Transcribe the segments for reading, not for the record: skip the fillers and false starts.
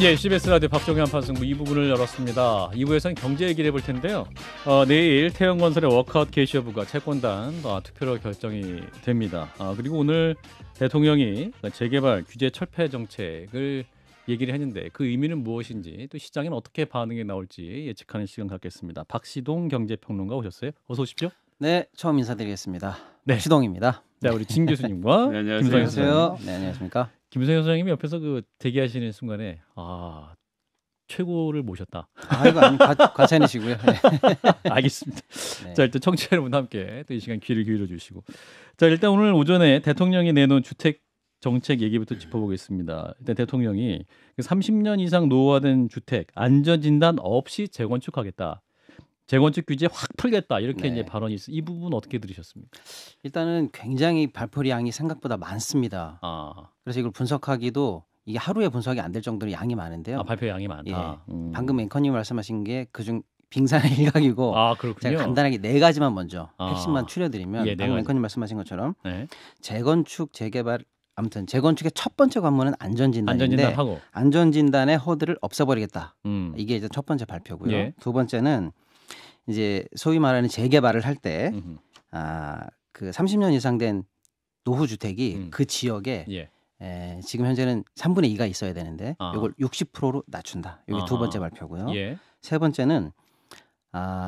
예, CBS 라디오 박정희 한판승부 2부분을 열었습니다. 2부에서는 경제 얘기를 해볼 텐데요. 내일 태형건설의 워크아웃 게시여부가 채권단 투표로 결정이 됩니다. 그리고 오늘 대통령이 재개발 규제 철폐 정책을 얘기를 했는데 그 의미는 무엇인지 또 시장에는 어떻게 반응이 나올지 예측하는 시간 갖겠습니다. 박시동 경제평론가 오셨어요. 어서 오십시오. 네, 처음 인사드리겠습니다. 네. 박시동입니다. 네, 우리 진 교수님과 네, 안녕하세요. 김성현 소장님. 안녕하세요. 네, 안녕하십니까? 김성현 소장님이 옆에서 그 대기하시는 순간에 최고를 모셨다. 이거 아니 과찬이시고요. 네. 알겠습니다. 네. 자, 일단 청취자 여러분과 함께 또 이 시간 귀를 기울여 주시고. 자, 일단 오늘 오전에 대통령이 내놓은 주택 정책 얘기부터 짚어보겠습니다. 일단 대통령이 30년 이상 노후화된 주택 안전진단 없이 재건축하겠다. 재건축 규제 확 풀겠다. 이렇게 네. 이제 발언이 있어요. 이 부분 어떻게 들으셨습니까? 일단은 굉장히 발표량이 생각보다 많습니다. 그래서 이걸 분석하기도 이게 하루에 분석이 안 될 정도로 양이 많은데요. 발표 양이 많다. 방금 앵커님 말씀하신 게 그중 빙산의 일각이고 그렇군요. 제가 간단하게 네 가지만 먼저 핵심만 추려드리면 네 방금 가지. 앵커님 말씀하신 것처럼 네. 재건축, 재개발 아무튼 재건축의 첫 번째 관문은 안전진단인데 안전진단하고. 안전진단의 허들을 없애버리겠다. 음. 이게 이제 첫 번째 발표고요. 예. 두 번째는 이제 소위 말하는 재개발을 할 때 음흠. 그 30년 이상 된 노후 주택이 음. 그 지역에 예. 지금 현재는 3분의 2가 있어야 되는데 이걸 60%로 낮춘다. 이게 두 아하. 번째 발표고요. 예. 세 번째는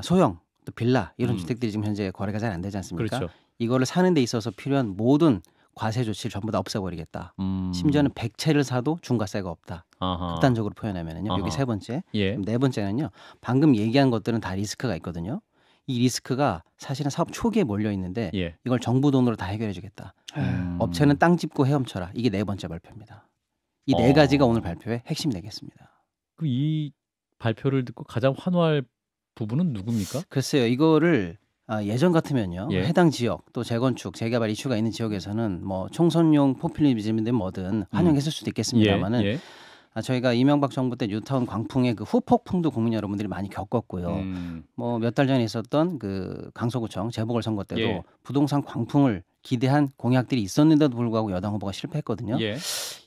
소형 또 빌라 이런 음. 주택들이 지금 현재 거래가 잘 안 되지 않습니까? 그렇죠. 이거를 사는 데 있어서 필요한 모든 과세 조치를 전부 다 없애버리겠다. 심지어는 100채를 사도 중과세가 없다. 아하. 극단적으로 표현하면은요. 아하. 여기 세 번째. 예. 네 번째는요. 방금 얘기한 것들은 다 리스크가 있거든요. 이 리스크가 사실은 사업 초기에 몰려 있는데 예. 이걸 정부 돈으로 다 해결해 주겠다. 업체는 땅 짚고 헤엄쳐라. 이게 네 번째 발표입니다. 이 네 가지가 오늘 발표의 핵심이 되겠습니다. 그 이 발표를 듣고 가장 환호할 부분은 누굽니까? 글쎄요. 이거를 예전 같으면요. 예. 해당 지역 또 재건축, 재개발 이슈가 있는 지역에서는 뭐 총선용 포퓰리즘이든 뭐든 환영했을 수도 있겠습니다만은 예. 저희가 이명박 정부 때 뉴타운 광풍의 그 후폭풍도 국민 여러분들이 많이 겪었고요. 뭐 몇 달 전에 있었던 그 강서구청 재보궐선거 때도 예. 부동산 광풍을 기대한 공약들이 있었는데도 불구하고 여당 후보가 실패했거든요. 예.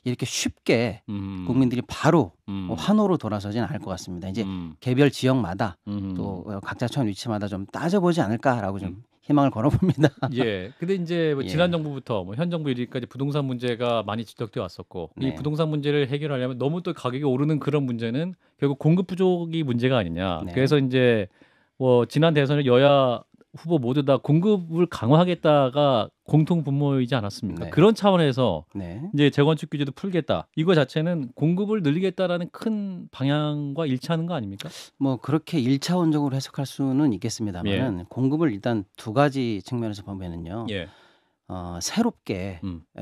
이렇게 쉽게 국민들이 바로 환호로 돌아서지는 않을 것 같습니다. 이제 개별 지역마다 또 각자 처한 위치마다 좀 따져보지 않을까라고 좀 희망을 걸어봅니다. 예. 근데 이제 뭐 예. 지난 정부부터 뭐 현 정부 이르기까지 부동산 문제가 많이 지적돼 왔었고 이 네. 부동산 문제를 해결하려면 너무 또 가격이 오르는 그런 문제는 결국 공급 부족이 문제가 아니냐. 네. 그래서 이제 뭐 지난 대선에 여야 후보 모두 다 공급을 강화하겠다가 공통 분모이지 않았습니까? 네. 그런 차원에서 네. 이제 재건축 규제도 풀겠다. 이거 자체는 공급을 늘리겠다라는 큰 방향과 일치하는 거 아닙니까? 뭐 그렇게 1차원적으로 해석할 수는 있겠습니다만은 공급을 일단 두 가지 측면에서 보면은요. 예. 새롭게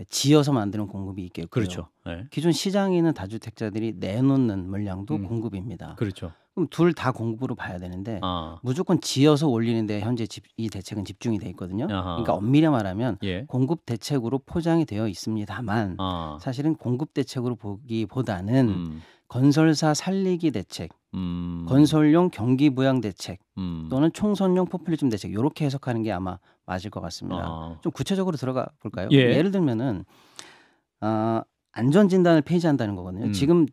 지어서 만드는 공급이 있겠고요. 그렇죠. 예. 기존 시장에 있는 다주택자들이 내놓는 물량도 공급입니다. 그렇죠. 그럼 둘 다 공급으로 봐야 되는데 아. 무조건 지어서 올리는데 현재 이 대책은 집중이 돼 있거든요. 아하. 그러니까 엄밀히 말하면 예. 공급 대책으로 포장이 되어 있습니다만 사실은 공급 대책으로 보기보다는 건설사 살리기 대책, 건설용 경기 부양 대책 또는 총선용 포퓰리즘 대책 이렇게 해석하는 게 아마 맞을 것 같습니다. 좀 구체적으로 들어가 볼까요? 예. 예를 들면은 안전 진단을 폐지한다는 거거든요. 지금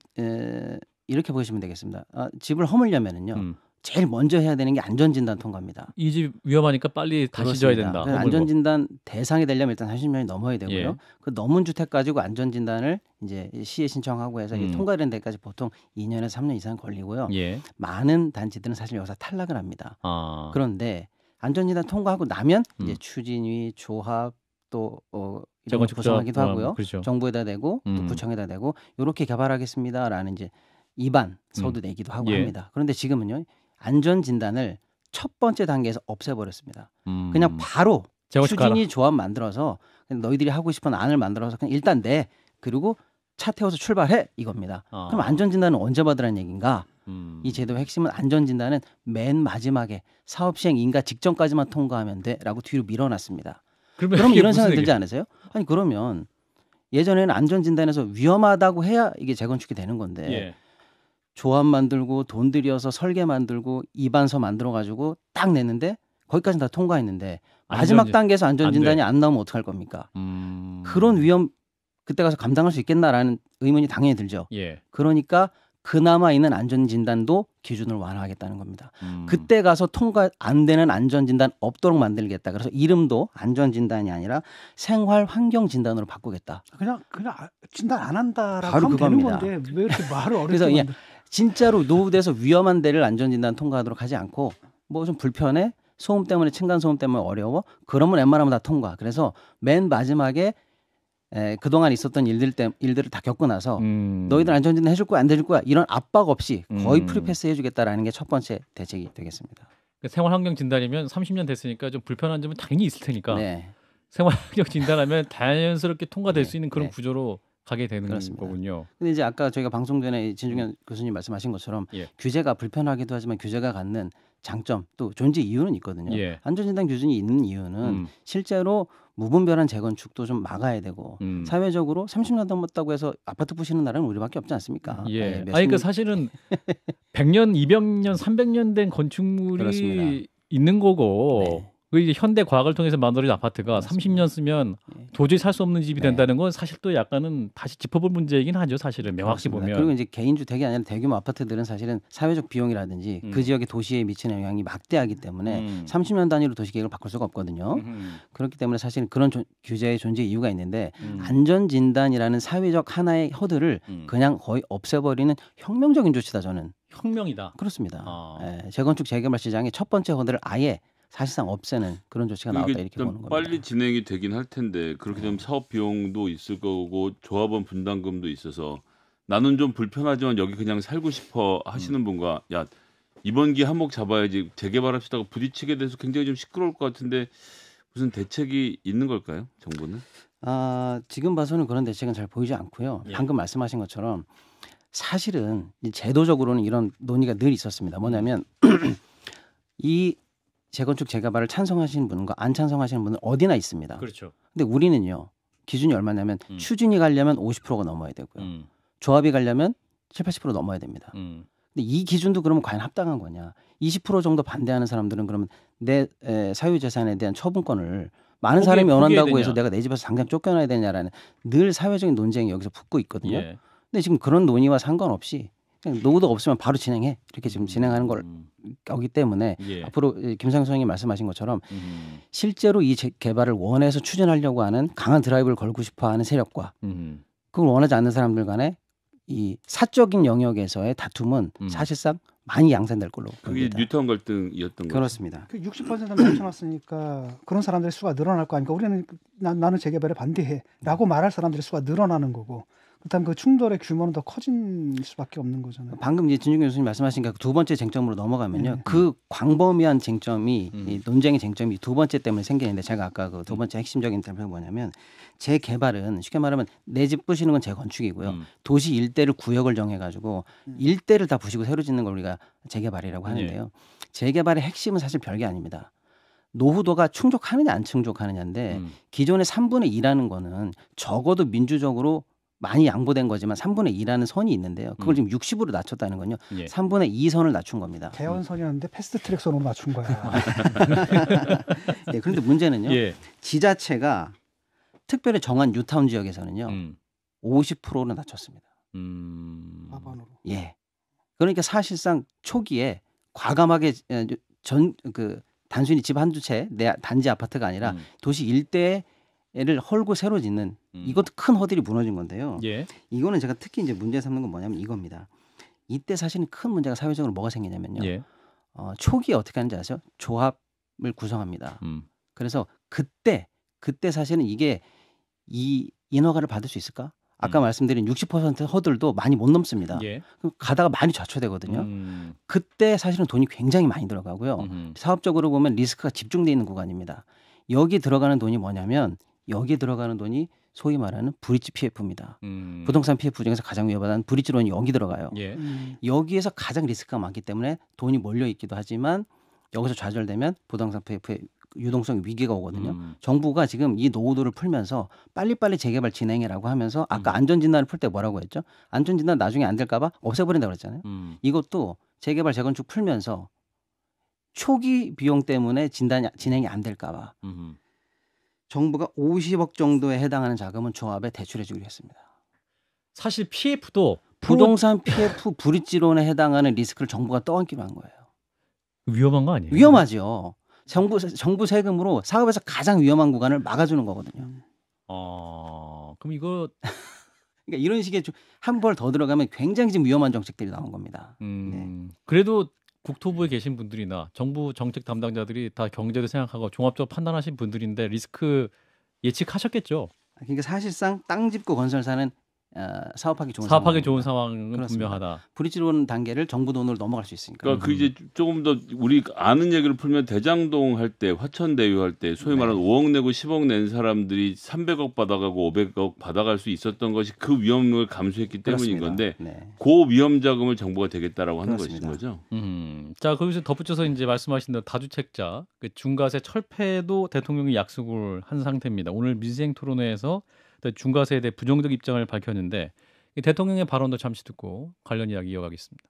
이렇게 보시면 되겠습니다. 집을 허물려면은요. 제일 먼저 해야 되는 게 안전 진단 통과입니다. 이 집 위험하니까 빨리 다시 져야 된다. 안전 진단 대상이 되려면 일단 30년이 넘어야 되고요. 예. 그 넘은 주택 가지고 안전 진단을 이제 시에 신청하고 해서 통과되는 데까지 보통 2년에서 3년 이상 걸리고요. 예. 많은 단지들은 사실 여기서 탈락을 합니다. 그런데 안전 진단 통과하고 나면 이제 추진위, 조합 또 이런 걸 구성하기도 하고요. 그렇죠. 정부에다 대고 또 구청에다 대고 이렇게 개발하겠습니다라는 이제 입안 서도 내기도 하고 예. 합니다. 그런데 지금은요. 안전 진단을 첫 번째 단계에서 없애버렸습니다. 그냥 바로 추진위 조합 만들어서 그냥 너희들이 하고 싶은 안을 만들어서 그냥 일단 내 그리고 차 태워서 출발해 이겁니다. 그럼 안전 진단은 언제 받으라는 얘기인가? 이 제도의 핵심은 안전 진단은 맨 마지막에 사업 시행 인가 직전까지만 통과하면 돼라고 뒤로 밀어놨습니다. 그럼 이런 생각 들지 않으세요? 아니 그러면 예전에는 안전 진단에서 위험하다고 해야 이게 재건축이 되는 건데 예. 조합 만들고 돈 들여서 설계 만들고 입안서 만들어 가지고 딱 냈는데 거기까지는 다 통과했는데 마지막 단계에서 안전 진단이 안 나오면 어떡할 겁니까? 그런 위험 그때 가서 감당할 수 있겠나라는 의문이 당연히 들죠. 예. 그러니까 그나마 있는 안전진단도 기준을 완화하겠다는 겁니다. 그때 가서 통과 안 되는 안전진단 없도록 만들겠다. 그래서 이름도 안전진단이 아니라 생활환경진단으로 바꾸겠다. 그냥 진단 안 한다라고 바로 하면 그겁니다. 되는 건데 왜 이렇게 말을 어렵게 그래서 만들... 진짜로 노후돼서 위험한 데를 안전진단 통과하도록 하지 않고 뭐 좀 불편해? 소음 때문에 층간소음 때문에 어려워? 그러면 웬만하면 다 통과. 그래서 맨 마지막에 그동안 있었던 일들을 다 겪고 나서 너희들 안전진단 해줄 거야 안 해줄 거야 이런 압박 없이 거의 프리패스 해주겠다라는 게 첫 번째 대책이 되겠습니다. 생활환경 진단이면 30년 됐으니까 좀 불편한 점은 당연히 있을 테니까 네. 생활환경 진단하면 자연스럽게 통과될 네. 수 있는 그런 네. 구조로 가게 되는 그렇습니다. 거군요. 근데 이제 아까 저희가 방송 전에 진중현 교수님 말씀하신 것처럼 예. 규제가 불편하기도 하지만 규제가 갖는 장점 또 존재 이유는 있거든요. 예. 안전진단 기준이 있는 이유는 실제로 무분별한 재건축도 좀 막아야 되고 사회적으로 30년 넘었다고 해서 아파트 부시는 나라는 우리밖에 없지 않습니까? 예. 네, 아니 그러니까 사실은 100년, 200년, 300년 된 건축물이 그렇습니다. 있는 거고 네. 그 이제 현대 과학을 통해서 만들어진 아파트가 맞습니다. 30년 쓰면 네. 도저히 살 수 없는 집이 네. 된다는 건 사실 또 약간은 다시 짚어볼 문제이긴 하죠. 사실은 명확히 그렇습니다. 보면. 그리고 이제 개인주택이 아니라 대규모 아파트들은 사실은 사회적 비용이라든지 그 지역의 도시에 미치는 영향이 막대하기 때문에 30년 단위로 도시계획을 바꿀 수가 없거든요. 그렇기 때문에 사실 그런 규제의 존재 이유가 있는데 안전진단이라는 사회적 하나의 허들을 그냥 거의 없애버리는 혁명적인 조치다 저는. 혁명이다. 그렇습니다. 아. 예, 재건축 재개발 시장의 첫 번째 허들을 아예 사실상 없애는 그런 조치가 나왔다 이렇게 보는 겁니다. 빨리 진행이 되긴 할 텐데 그렇게 되면 사업 비용도 있을 거고 조합원 분담금도 있어서 나는 좀 불편하지만 여기 그냥 살고 싶어 하시는 분과 야 이번 기회 한몫 잡아야지 재개발합시다가 부딪히게 돼서 굉장히 좀 시끄러울 것 같은데 무슨 대책이 있는 걸까요? 정부는? 지금 봐서는 그런 대책은 잘 보이지 않고요. 예. 방금 말씀하신 것처럼 사실은 이 제도적으로는 이런 논의가 늘 있었습니다. 뭐냐면 이 재건축 재개발을 찬성하시는 분과 안 찬성하시는 분은 어디나 있습니다. 그렇죠. 근데 우리는요. 기준이 얼마냐면 추진이 가려면 50%가 넘어야 되고요. 음. 조합이 가려면 7, 80% 넘어야 됩니다. 근데 이 기준도 그러면 과연 합당한 거냐? 20% 정도 반대하는 사람들은 그러면 내 사유재산에 대한 처분권을 많은 사람이 원한다고 해서 내가 내 집에서 당장 쫓겨나야 되냐라는 늘 사회적인 논쟁이 여기서 붙고 있거든요. 예. 근데 지금 그런 논의와 상관없이 그냥 노후도 없으면 바로 진행해 이렇게 지금 진행하는 거기 때문에 예. 앞으로 김상현 선생님이 말씀하신 것처럼 실제로 이 개발을 원해서 추진하려고 하는 강한 드라이브를 걸고 싶어하는 세력과 그걸 원하지 않는 사람들 간의 이 사적인 영역에서의 다툼은 사실상 많이 양산될 걸로 그게 봅니다. 뉴타운 갈등이었던 거죠. 그렇습니다. 그 60% 넘쳐났으니까 그런 사람들의 수가 늘어날 거 아닙니까? 우리는 나는 재개발에 반대해라고 말할 사람들의 수가 늘어나는 거고 그렇다면 그 충돌의 규모는 더 커진 수밖에 없는 거잖아요. 방금 이제 진중현 교수님 말씀하신 그 두 번째 쟁점으로 넘어가면요. 그 광범위한 쟁점이 이 논쟁의 쟁점이 두 번째 때문에 생기는데 제가 아까 그 두 번째 핵심적인 쟁점이 뭐냐면 재개발은 쉽게 말하면 내 집 부시는 건 재건축이고요. 도시 일대를 구역을 정해가지고 일대를 다 부시고 새로 짓는 걸 우리가 재개발이라고 하는데요. 재개발의 핵심은 사실 별게 아닙니다. 노후도가 충족하느냐 안 충족하느냐인데 기존의 3분의 2라는 거는 적어도 민주적으로 많이 양보된 거지만 3분의 2라는 선이 있는데요. 그걸 지금 60으로 낮췄다는 건요. 예. 3분의 2 선을 낮춘 겁니다. 개헌선이었는데 패스트트랙 선으로 낮춘 거야. 네, 그런데 문제는요. 예. 지자체가 특별히 정한 뉴타운 지역에서는요. 50%로 낮췄습니다. 하반으로. 예. 그러니까 사실상 초기에 과감하게 단순히 집 한두 채 내 단지 아파트가 아니라 도시 일대를 헐고 새로 짓는 이것도 큰 허들이 무너진 건데요. 예. 이거는 제가 특히 이제 문제 삼는 건 뭐냐면 이겁니다. 이때 사실은 큰 문제가 사회적으로 뭐가 생기냐면요. 예. 초기에 어떻게 하는지 아세요? 조합을 구성합니다. 그래서 그때 사실은 이게 이 인허가를 받을 수 있을까? 아까 말씀드린 60% 허들도 많이 못 넘습니다. 예. 가다가 많이 좌초되거든요. 그때 사실은 돈이 굉장히 많이 들어가고요. 사업적으로 보면 리스크가 집중되어 있는 구간입니다. 여기 들어가는 돈이 뭐냐면 여기 들어가는 돈이 소위 말하는 브릿지 PF입니다. 부동산 PF 중에서 가장 위험한 브릿지론이 여기 들어가요. 예. 여기에서 가장 리스크가 많기 때문에 돈이 몰려 있기도 하지만 여기서 좌절되면 부동산 PF의 유동성 위기가 오거든요. 정부가 지금 이 노후도를 풀면서 빨리빨리 재개발 진행해라고 하면서 아까 안전진단을 풀 때 뭐라고 했죠? 안전진단 나중에 안 될까 봐 없애버린다고 그랬잖아요. 이것도 재개발 재건축 풀면서 초기 비용 때문에 진행이 안 될까 봐 정부가 50억 정도에 해당하는 자금은 조합에 대출해 주기로 했습니다. 사실 PF도 부동산 PF 브릿지론에 해당하는 리스크를 정부가 떠안기로 한 거예요. 위험한 거 아니에요? 위험하죠. 정부 세금으로 사업에서 가장 위험한 구간을 막아주는 거거든요. 그럼 이거 그러니까 이런 식의 한 벌 더 들어가면 굉장히 지금 위험한 정책들이 나온 겁니다. 그래도 국토부에 계신 분들이나 정부 정책 담당자들이 다 경제도 생각하고 종합적으로 판단하신 분들인데 리스크 예측하셨겠죠. 그러니까 사실상 땅 짚고 건설사는 사업하기 좋은 상황은 그렇습니다. 분명하다. 브릿지론 단계를 정부 돈으로 넘어갈 수 있으니까. 그러니까 그 이제 조금 더 우리 아는 얘기를 풀면 대장동 할 때 화천대유 할 때 소위 말하는 5억 내고 10억 낸 사람들이 300억 받아가고 500억 받아갈 수 있었던 것이 그 위험을 감수했기 때문인 건데 그 위험 자금을 정부가 되겠다라고 하는 것인 거죠. 자 거기서 덧붙여서 이제 말씀하신 대로 다주택자 중과세 철폐도 대통령이 약속을 한 상태입니다. 오늘 민생 토론회에서 중과세에 대해 부정적 입장을 밝혔는데 대통령의 발언도 잠시 듣고 관련 이야기 이어가겠습니다.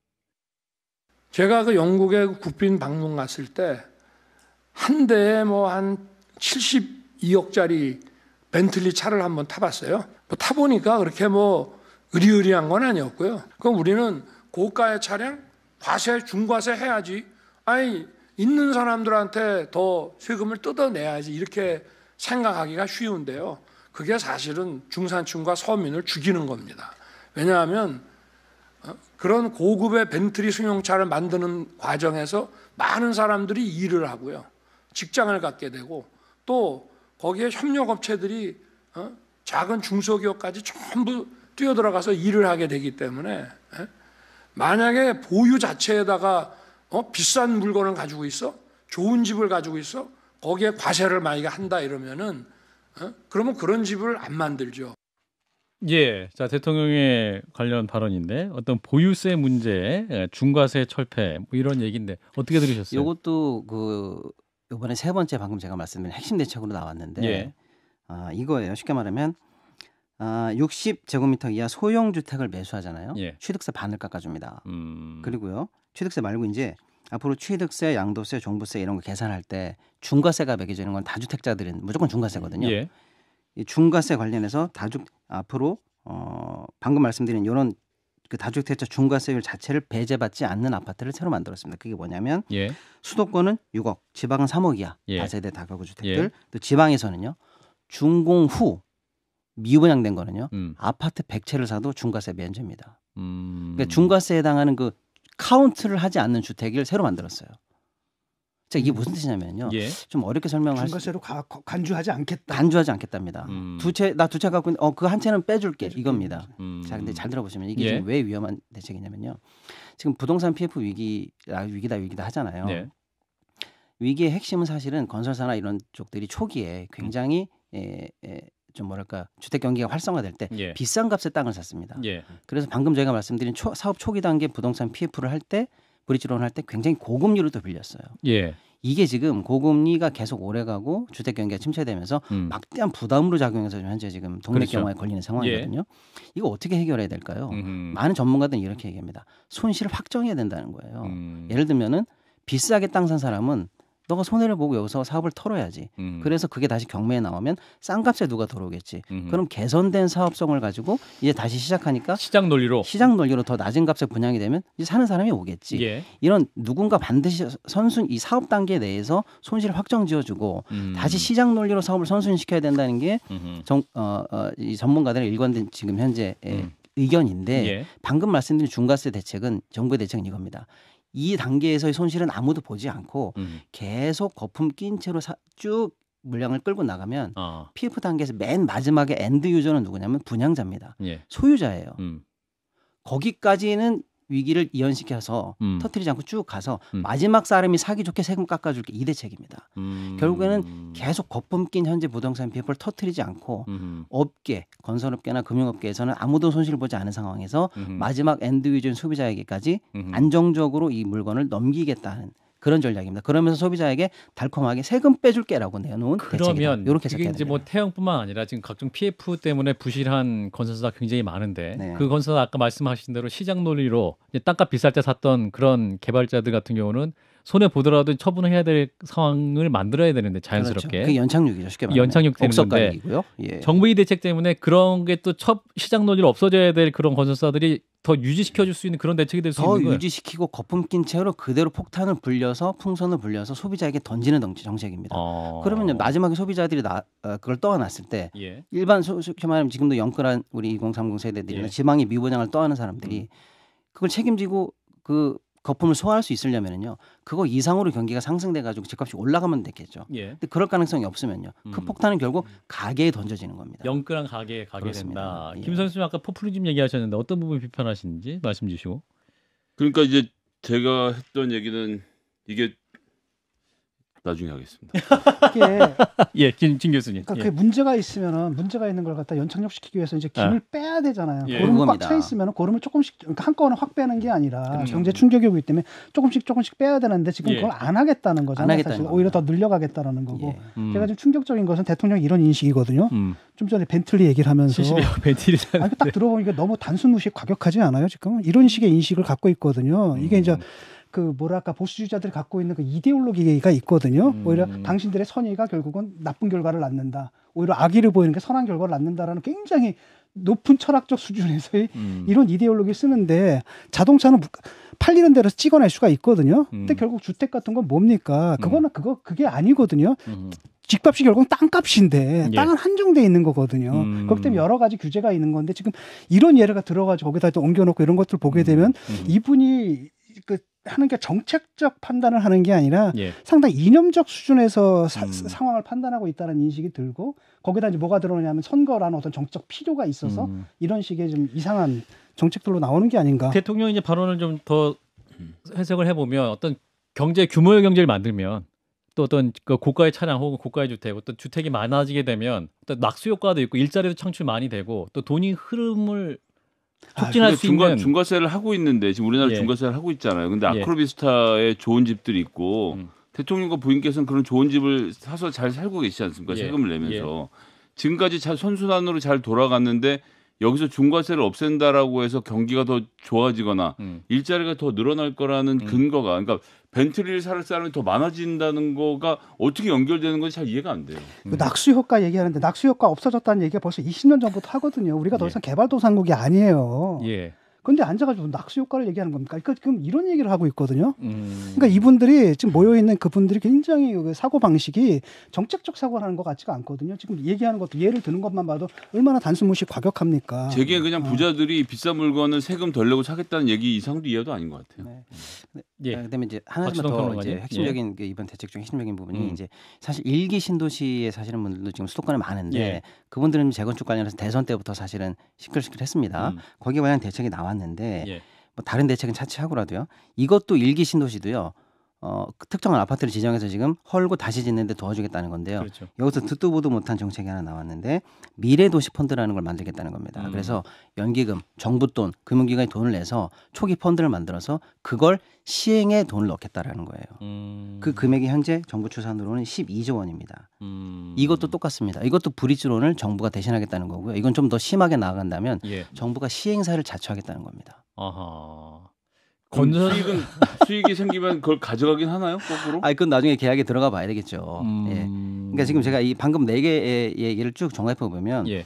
제가 그 영국에 국빈 방문 갔을 때 한 대에 뭐 한 72억짜리 벤틀리 차를 한번 타봤어요. 타보니까 그렇게 뭐 의리의리한 건 아니었고요. 그럼 우리는 고가의 차량 과세 중과세 해야지. 아니 있는 사람들한테 더 세금을 뜯어내야지 이렇게 생각하기가 쉬운데요. 그게 사실은 중산층과 서민을 죽이는 겁니다. 왜냐하면 그런 고급의 벤틀리 승용차를 만드는 과정에서 많은 사람들이 일을 하고요. 직장을 갖게 되고 또 거기에 협력업체들이 작은 중소기업까지 전부 뛰어들어가서 일을 하게 되기 때문에 만약에 보유 자체에다가 비싼 물건을 가지고 있어, 좋은 집을 가지고 있어, 거기에 과세를 만약에 한다 이러면은 그러면 그런 집을 안 만들죠. 예, 자 대통령의 관련 발언인데 어떤 보유세 문제, 중과세 철폐 뭐 이런 얘기인데 어떻게 들으셨어요? 이것도 이번에 세 번째 방금 제가 말씀드린 핵심 대책으로 나왔는데 이거예요. 쉽게 말하면 60제곱미터 이하 소형 주택을 매수하잖아요. 취득세 반을 깎아줍니다. 그리고요 취득세 말고 이제 앞으로 취득세, 양도세, 종부세 이런 거 계산할 때 중과세가 매겨지는 건 다주택자들은 무조건 중과세거든요. 이 중과세 관련해서 앞으로 방금 말씀드린 이런 그 다주택자 중과세율 자체를 배제받지 않는 아파트를 새로 만들었습니다. 그게 뭐냐면 수도권은 6억, 지방은 3억 이하 다세대 다가구 주택들, 또 지방에서는요 준공 후 미분양된 거는요 아파트 100채를 사도 중과세 면제입니다. 그러니까 중과세에 해당하는 그 카운트를 하지 않는 주택을 새로 만들었어요. 자, 이게 무슨 뜻이냐면요. 좀 어렵게 설명할 수 중과세로 간주하지 않겠다. 간주하지 않겠답니다. 나 두 채 갖고 있는데 그 한 채는 빼줄게 이겁니다. 자, 근데 잘 들어보시면 이게 지금 왜 위험한 대책이냐면요. 지금 부동산 PF 위기다 하잖아요. 위기의 핵심은 사실은 건설사나 이런 쪽들이 초기에 굉장히 좀 뭐랄까 주택 경기가 활성화될 때 비싼 값에 땅을 샀습니다. 그래서 방금 제가 말씀드린 사업 초기 단계 부동산 PF를 할 때 브릿지론 할 때 굉장히 고금리로 또 빌렸어요. 이게 지금 고금리가 계속 오래가고 주택 경기가 침체되면서 막대한 부담으로 작용해서 현재 지금 독립경화에 걸리는 상황이거든요. 이거 어떻게 해결해야 될까요? 많은 전문가들은 이렇게 얘기합니다. 손실을 확정해야 된다는 거예요. 예를 들면은 비싸게 땅 산 사람은 너가 손해를 보고 여기서 사업을 털어야지. 그래서 그게 다시 경매에 나오면 싼 값에 누가 들어오겠지. 그럼 개선된 사업성을 가지고 이제 다시 시작하니까 시장 논리로 더 낮은 값에 분양이 되면 이제 사는 사람이 오겠지. 이런 누군가 반드시 이 사업 단계 내에서 손실을 확정 지어주고 다시 시장 논리로 사업을 선순시켜야 된다는 게 이 전문가들의 일관된 지금 현재 의견인데 방금 말씀드린 중과세 대책은 정부의 대책은 이겁니다. 이 단계에서의 손실은 아무도 보지 않고 계속 거품 낀 채로 쭉 물량을 끌고 나가면 PF 단계에서 맨 마지막에 엔드 유저는 누구냐면 분양자입니다. 소유자예요. 거기까지는 위기를 이연시켜서 터뜨리지 않고 쭉 가서 마지막 사람이 사기 좋게 세금 깎아줄게 이 대책입니다. 결국에는 계속 거품 낀 현재 부동산 PF를 터뜨리지 않고 업계, 건설업계나 금융업계에서는 아무도 손실을 보지 않은 상황에서 마지막 엔드 유저인 소비자에게까지 안정적으로 이 물건을 넘기겠다는 그런 전략입니다. 그러면서 소비자에게 달콤하게 세금 빼줄게라고 내놓은 대책이다. 그러면 이렇게 이게 이제 뭐 태형뿐만 아니라 지금 각종 PF 때문에 부실한 건설사가 굉장히 많은데 그 건설사 아까 말씀하신 대로 시장 논리로 땅값 비쌀 때 샀던 그런 개발자들 같은 경우는 손해 보더라도 처분을 해야 될 상황을 만들어야 되는데 자연스럽게 그렇죠. 그게 연착륙이죠. 쉽게 말하면 연착륙 되는 건데 정부의 대책 때문에 그런 게 또 시장 논리로 없어져야 될 그런 건설사들이 더 유지시켜줄 수 있는 그런 대책이 될 수 있는 더 거예요. 유지시키고 거품 낀 채로 그대로 폭탄을 불려서 풍선을 불려서 소비자에게 던지는 정책입니다. 그러면 마지막에 소비자들이 그걸 떠안았을 때 예. 일반 솔직히 말하면 지금도 영끌한 우리 2030 세대들이나 예. 지방의 미분양을 떠안은 사람들이 그걸 책임지고 그 거품을 소화할 수 있으려면요 그거 이상으로 경기가 상승돼 가지고 집값이 올라가면 됐겠죠. 예. 근데 그럴 가능성이 없으면요 그 폭탄은 결국 가게에 던져지는 겁니다. 영끌한 가게에 가게 그렇습니다. 된다. 예. 김선수 님 아까 포퓰리즘 얘기하셨는데 어떤 부분 비판하시는지 말씀 주시고. 그러니까 이제 제가 했던 얘기는 이게 나중에 하겠습니다. 이게 예, 진 교수님. 그러니까 예. 그게 문제가 있으면은 문제가 있는 걸 갖다 연착륙시키기 위해서 이제 김을 빼야 되잖아요. 예. 고름이 꽉 그겁니다. 차 있으면은 고름을 조금씩 그러니까 한꺼번에 확 빼는 게 아니라 그렇죠. 경제 충격이 오기 때문에 조금씩 빼야 되는데 지금 예. 그걸 안 하겠다는 거잖아요. 하겠다는 사실 겁니다. 오히려 더 늘려가겠다는 거고. 예. 제가 좀 충격적인 것은 대통령이 이런 인식이거든요. 좀 전에 벤틀리 얘기를 하면서 70여 벤틀리 아니, 딱 들어보니까 너무 단순 무식 과격하지 않아요? 지금 이런 식의 인식을 갖고 있거든요. 이게 이제 그 뭐랄까 보수주의자들이 갖고 있는 그 이데올로기가 있거든요. 오히려 당신들의 선의가 결국은 나쁜 결과를 낳는다. 오히려 악의를 보이는 게 선한 결과를 낳는다라는 굉장히 높은 철학적 수준에서의 이런 이데올로기를 쓰는데 자동차는 팔리는 대로 찍어낼 수가 있거든요. 근데 결국 주택 같은 건 뭡니까? 그게 아니거든요. 집값이 결국은 땅값인데 예. 땅은 한정돼 있는 거거든요. 그렇기 때문에 여러 가지 규제가 있는 건데 지금 이런 예를 들어가지고 거기다 또 옮겨놓고 이런 것들 보게 되면 이분이 그 하는 게 정책적 판단을 하는 게 아니라 예. 상당히 이념적 수준에서 상황을 판단하고 있다는 인식이 들고 거기다 이제 뭐가 들어오냐면 선거라는 어떤 정책 필요가 있어서 이런 식의 좀 이상한 정책들로 나오는 게 아닌가. 대통령이 이제 발언을 좀 더 해석을 해보면 어떤 경제 규모의 경제를 만들면 또 어떤 그 고가의 차량 혹은 고가의 주택, 어떤 주택이 많아지게 되면 어떤 낙수 효과도 있고 일자리도 창출 많이 되고 또 돈이 흐름을 촉진할 수 있는 중과세를 하고 있는데 지금 우리나라 예. 중과세를 하고 있잖아요. 근데 예. 아크로비스타에 좋은 집들이 있고 대통령과 부인께서는 그런 좋은 집을 사서 잘 살고 계시지 않습니까? 예. 세금을 내면서 지금까지 잘 선순환으로 잘 돌아갔는데 여기서 중과세를 없앤다라고 해서 경기가 더 좋아지거나 일자리가 더 늘어날 거라는 근거가 그러니까 벤틀리를 살 사람이 더 많아진다는 거가 어떻게 연결되는 건지 잘 이해가 안 돼요. 그 낙수 효과 얘기하는데 낙수 효과 없어졌다는 얘기가 벌써 20년 전부터 하거든요. 우리가 더 이상 개발도상국이 아니에요. 예. 그런데 앉아가지고 낙수 효과를 얘기하는 겁니까? 그러니까 지금 이런 얘기를 하고 있거든요. 그러니까 이분들이 지금 모여 있는 그분들이 굉장히 그 사고 방식이 정책적 사고를 하는 것 같지가 않거든요. 지금 얘기하는 것도 예를 드는 것만 봐도 얼마나 단순무식 과격합니까? 제게 그냥 부자들이 비싼 물건을 세금 덜 내고 사겠다는 얘기 이상도 이해도 아닌 것 같아요. 네. 예. 그다음에 이제 하나만 박지동 더 평론가님. 이제 핵심적인 그 이번 대책 중 핵심적인 부분이 이제 사실 일기 신도시에 사시는 분들도 지금 수도권에 많은데 예. 그분들은 재건축 관련해서 대선 때부터 사실은 시끌시끌했습니다. 거기에 관한 대책이 나왔는데 예. 뭐 다른 대책은 차치하고라도요. 이것도 일기 신도시도요. 그 특정한 아파트를 지정해서 지금 헐고 다시 짓는데 도와주겠다는 건데요. 그렇죠. 여기서 듣도 보도 못한 정책이 하나 나왔는데 미래도시펀드라는 걸 만들겠다는 겁니다. 그래서 연기금, 정부 돈, 금융기관이 돈을 내서 초기 펀드를 만들어서 그걸 시행에 돈을 넣겠다라는 거예요. 그 금액이 현재 정부 추산으로는 12조 원입니다. 이것도 똑같습니다. 이것도 브릿지론을 정부가 대신하겠다는 거고요. 이건 좀 더 심하게 나아간다면 예. 정부가 시행사를 자처하겠다는 겁니다. 아하. 건설 수익이 생기면 그걸 가져가긴 하나요? 거꾸로? 아, 그건 나중에 계약에 들어가 봐야 되겠죠. 예. 그러니까 지금 제가 이 방금 4개의 얘기를 쭉 종합해 보면 예.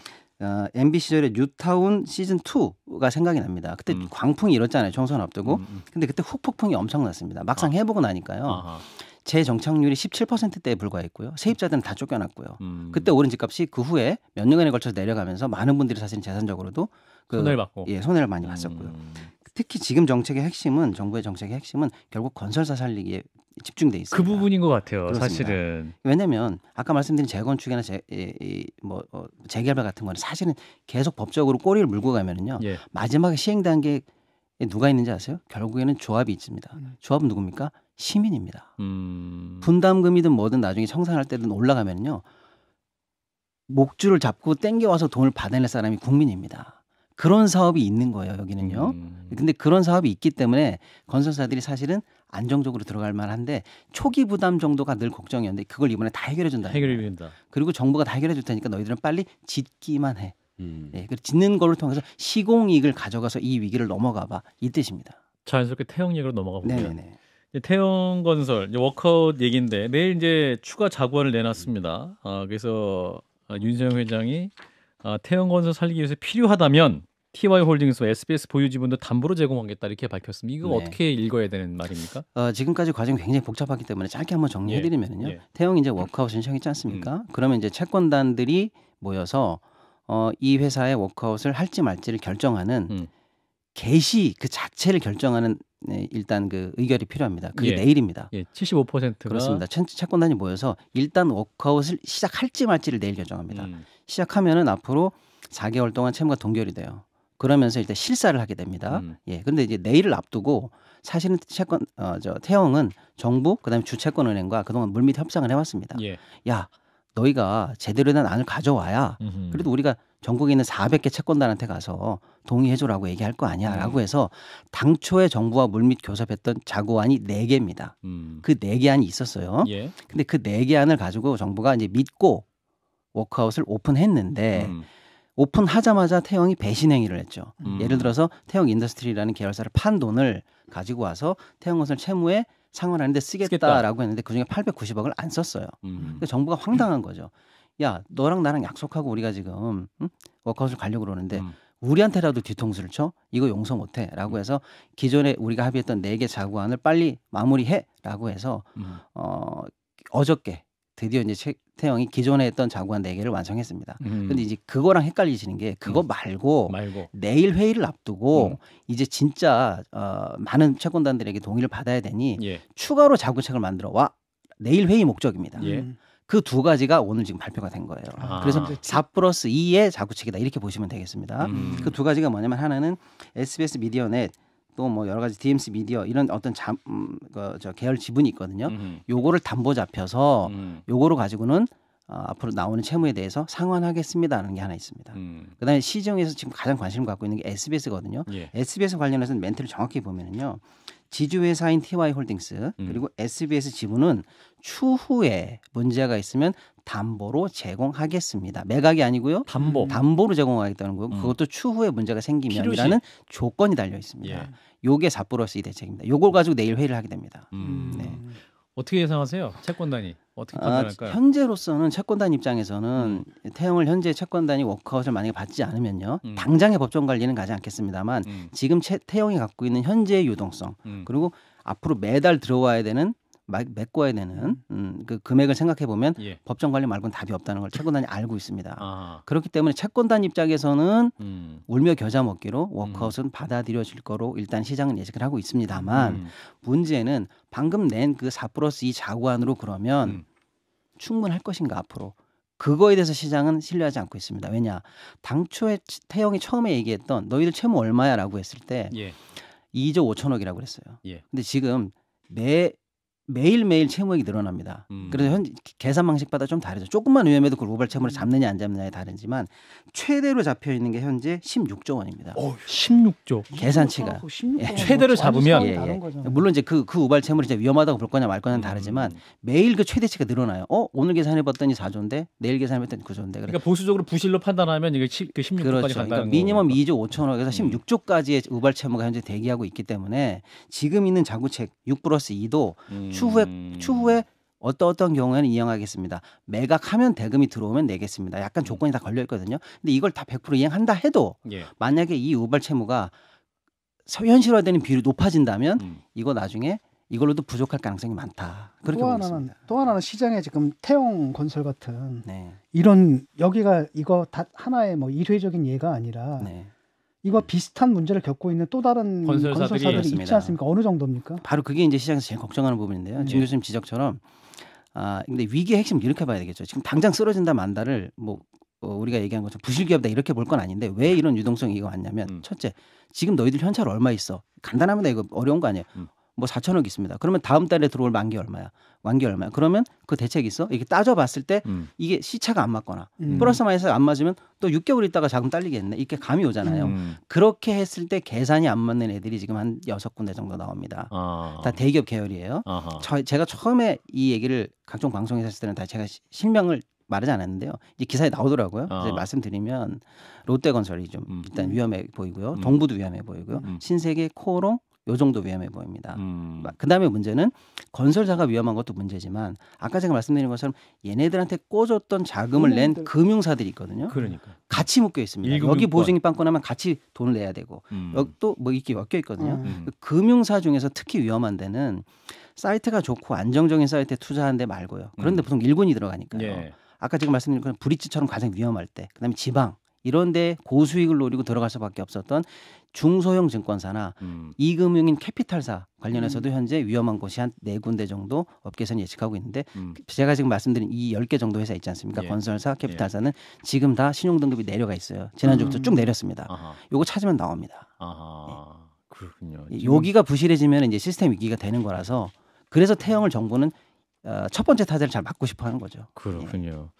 MB 시절에 뉴타운 시즌 2가 생각이 납니다. 그때 광풍이 일었잖아요. 총선 앞두고. 근데 그때 후폭풍이 엄청났습니다. 막상 해보고 나니까요. 아하. 재정착률이 17%대에 불과했고요. 세입자들은 다 쫓겨났고요. 그때 오른 집값이 그 후에 몇 년간에 걸쳐서 내려가면서 많은 분들이 사실은 재산적으로도 손해를 받고. 예, 손해를 많이 봤었고요. 특히 지금 정책의 핵심은 정부의 정책의 핵심은 결국 건설사 살리기에 집중돼 있습니다. 그 부분인 것 같아요. 그렇습니다. 사실은. 왜냐하면 아까 말씀드린 재건축이나 재개발 같은 거는 사실은 계속 법적으로 꼬리를 물고 가면은요. 예. 마지막에 시행 단계에 누가 있는지 아세요? 결국에는 조합이 있습니다. 조합은 누굽니까? 시민입니다. 분담금이든 뭐든 나중에 청산할 때든 올라가면요. 목줄을 잡고 땡겨와서 돈을 받아낼 사람이 국민입니다. 그런 사업이 있는 거예요, 여기는요. 근데 그런 사업이 있기 때문에 건설사들이 사실은 안정적으로 들어갈 만한데 초기 부담 정도가 늘 걱정이었는데 그걸 이번에 다 해결해 준다. 해결해 준다. 그리고 정부가 다 해결해 줄 테니까 너희들은 빨리 짓기만 해. 예, 짓는 거를 통해서 시공이익을 가져가서 이 위기를 넘어가 봐. 이 뜻입니다. 자연스럽게 태형 얘기로 넘어가 볼게요. 네네네. 태형건설 워크아웃 얘기인데 내일 이제 추가 자구안을 내놨습니다. 그래서 윤세영 회장이 태형건설 살리기 위해서 필요하다면 TY홀딩스와 SBS 보유 지분도 담보로 제공하겠다 이렇게 밝혔습니다. 이거 네. 어떻게 읽어야 되는 말입니까? 지금까지 과정이 굉장히 복잡하기 때문에 짧게 한번 정리해드리면요. 태영이 이제 워크아웃 신청했지 않습니까? 그러면 이제 채권단들이 모여서 이 회사의 워크아웃을 할지 말지를 결정하는 개시 그 자체를 결정하는 일단 그 의결이 필요합니다. 그게 내일입니다. 75%가 그렇습니다. 채권단이 모여서 일단 워크아웃을 시작할지 말지를 내일 결정합니다. 시작하면은 앞으로 4개월 동안 채무가 동결이 돼요. 그러면서 일단 실사를 하게 됩니다. 그런데 이제 내일을 앞두고 사실은 태영은 정부 그다음에 주채권은행과 그동안 물밑 협상을 해왔습니다. 야, 너희가 제대로 된 안을 가져와야 그래도 우리가 전국에 있는 400개 채권단한테 가서 동의해줘라고 얘기할 거 아니야라고 해서 당초에 정부와 물밑 교섭했던 자구안이 4개입니다. 그 4개 안이 있었어요. 근데 그 4개 안을 가지고 정부가 이제 믿고 워크아웃을 오픈했는데 오픈하자마자 태영이 배신 행위를 했죠. 예를 들어서 태영 인더스트리라는 계열사를 판 돈을 가지고 와서 태영건설 채무에 상환하는데 쓰겠다라고 했는데 그중에 890억을 안 썼어요. 그러니까 정부가 황당한 거죠. 야, 너랑 나랑 약속하고 우리가 지금 워크아웃을 가려고 그러는데 우리한테라도 뒤통수를 쳐? 이거 용서 못해 라고 해서 기존에 우리가 합의했던 4개 자구안을 빨리 마무리해 라고 해서 어저께 드디어 이제 태영이 기존에 했던 자구안 4개를 완성했습니다. 근데 이제 그거랑 헷갈리시는 게 그거 말고 내일 회의를 앞두고 이제 진짜 많은 채권단들에게 동의를 받아야 되니 추가로 자구책을 만들어 와. 내일 회의 목적입니다. 그 2가지가 오늘 지금 발표가 된 거예요. 그래서 4+2의 자구책이다 이렇게 보시면 되겠습니다. 그 2가지가 뭐냐면 하나는 SBS 미디어넷 또 뭐 여러 가지 DMC 미디어 이런 어떤 계열 지분이 있거든요. 요거를 담보 잡혀서 요거를 가지고는 앞으로 나오는 채무에 대해서 상환하겠습니다라는 게 하나 있습니다. 그다음에 시중에서 지금 가장 관심을 갖고 있는 게 SBS거든요. SBS 관련해서는 멘트를 정확히 보면은요. 지주회사인 TY홀딩스 그리고 SBS 지분은 추후에 문제가 있으면 담보로 제공하겠습니다. 매각이 아니고요. 담보로 제공하겠다는 거고 그것도 추후에 문제가 생기면이라는 조건이 달려 있습니다. 요게 4+2 대책입니다. 요걸 가지고 내일 회의를 하게 됩니다. 네. 어떻게 예상하세요? 채권단이 어떻게 판단할까요? 현재로서는 채권단 입장에서는 태영을 현재 채권단이 워크아웃을 만약에 받지 않으면요. 당장의 법정 관리는 가지 않겠습니다만 지금 태영이 갖고 있는 현재의 유동성 그리고 앞으로 매달 들어와야 되는 메꿔야 되는 그 금액을 생각해 보면 법정 관리 말고는 답이 없다는 걸 채권단이 알고 있습니다. 그렇기 때문에 채권단 입장에서는 울며 겨자 먹기로 워크아웃은 받아들여질 거로 일단 시장은 예측을 하고 있습니다만 문제는 방금 낸 그 4+2 자구안으로 그러면 충분할 것인가 앞으로. 그거에 대해서 시장은 신뢰하지 않고 있습니다. 왜냐? 당초에 태영이 처음에 얘기했던 너희들 채무 얼마야 라고 했을 때 2조 5천억이라고 그랬어요. 근데 지금 매일매일 채무액이 늘어납니다. 그래서 계산 방식마다 좀 다르죠. 조금만 위험해도 그 우발 채무를 잡느냐 안 잡느냐에 다르지만 최대로 잡혀 있는 게 현재 16조 원입니다. 16조. 계산치가. 최대로 잡으면 물론 이제 그 우발 채무를 이제 위험하다고 볼 거냐 말 거냐는 다르지만 매일 그 최대치가 늘어나요. 오늘 계산해 봤더니 4조인데 내일 계산해 봤더니 9조인데. 그러니까 보수적으로 부실로 판단하면 이게 그 16조까지 그렇죠. 간다는 그러니까 미니멈 2조 5천억에서 16조까지의 우발 채무가 현재 대기하고 있기 때문에 지금 있는 자구책 6+2도 추후에 어떤 경우에는 이행하겠습니다. 매각하면 대금이 들어오면 내겠습니다. 약간 조건이 다 걸려 있거든요. 근데 이걸 다 100% 이행한다 해도 만약에 이 우발 채무가 현실화되는 비율이 높아진다면 이거 나중에 이걸로도 부족할 가능성이 많다. 그렇게 보고 있습니다. 또 하나는 시장에 지금 태영건설 같은 이런 여기가 이거 다 하나의 뭐 일회적인 예가 아니라 이거 비슷한 문제를 겪고 있는 또 다른 건설사들이 있지 않습니까? 어느 정도입니까? 바로 그게 이제 시장에서 제일 걱정하는 부분인데요. 진 교수님 지적처럼 근데 위기의 핵심 이렇게 봐야 되겠죠. 지금 당장 쓰러진다 만다를 뭐 우리가 얘기한 것처럼 부실기업이다 이렇게 볼 건 아닌데 왜 이런 유동성이 이거 왔냐면 첫째, 지금 너희들 현찰 얼마 있어? 간단합니다. 이거 어려운 거 아니에요. 뭐 4천억 있습니다. 그러면 다음 달에 들어올 만기 얼마야? 완기 얼마야? 그러면 그 대책 있어? 이게 따져봤을 때 이게 시차가 안 맞거나 플러스 마이너스 안 맞으면 또 6개월 있다가 자금 딸리겠네. 이렇게 감이 오잖아요. 그렇게 했을 때 계산이 안 맞는 애들이 지금 한 6군데 정도 나옵니다. 다 대기업 계열이에요. 제가 처음에 이 얘기를 각종 방송에서 했을 때는 다 제가 실명을 말하지 않았는데요. 이제 기사에 나오더라고요. 그래서 말씀드리면 롯데건설이 좀 일단 위험해 보이고요. 동부도 위험해 보이고요. 신세계, 코오롱, 요 정도 위험해 보입니다. 그다음에 문제는 건설사가 위험한 것도 문제지만 아까 제가 말씀드린 것처럼 얘네들한테 꿔줬던 자금을 낸 금융사들이 있거든요. 그러니까 같이 묶여 있습니다. 여기 보증이 빵꾸 나면 같이 돈을 내야 되고 여기 또 뭐 이렇게 엮여 있거든요. 금융사 중에서 특히 위험한 데는 사이트가 좋고 안정적인 사이트에 투자한 데 말고요. 그런데 보통 일본이 들어가니까요. 예. 아까 제가 말씀드린 건 브릿지처럼 가장 위험할 때, 그다음에 지방 이런 데 고수익을 노리고 들어갈 수밖에 없었던 중소형 증권사나 이금융인 캐피탈사 관련해서도 현재 위험한 곳이 한 4군데 정도 업계에서는 예측하고 있는데 제가 지금 말씀드린 이 10개 정도 회사 있지 않습니까? 예. 건설사, 캐피탈사는 지금 다 신용등급이 내려가 있어요. 지난주부터 쭉 내렸습니다. 요거 찾으면 나옵니다. 그렇군요. 여기가 부실해지면 이제 시스템 위기가 되는 거라서 그래서 태영을 정부는 첫 번째 타자를 잘 막고 싶어 하는 거죠. 그렇군요.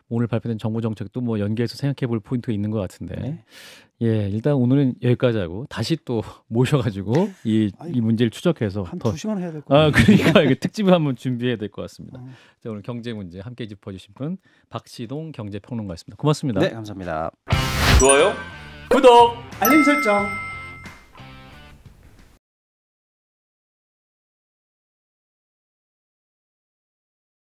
오늘 발표된 정부 정책도 뭐 연계해서 생각해 볼 포인트가 있는 것 같은데. 네. 예, 일단 오늘은 여기까지 하고 다시 또 모셔가지고 이 문제를 추적해서 한 2시간 해야 될 것 같아요. 그러니까 이거 특집을 한번 준비해야 될 것 같습니다. 자, 오늘 경제 문제 함께 짚어주신 분 박시동 경제평론가였습니다. 고맙습니다. 네, 감사합니다. 좋아요, 구독, 알림 설정.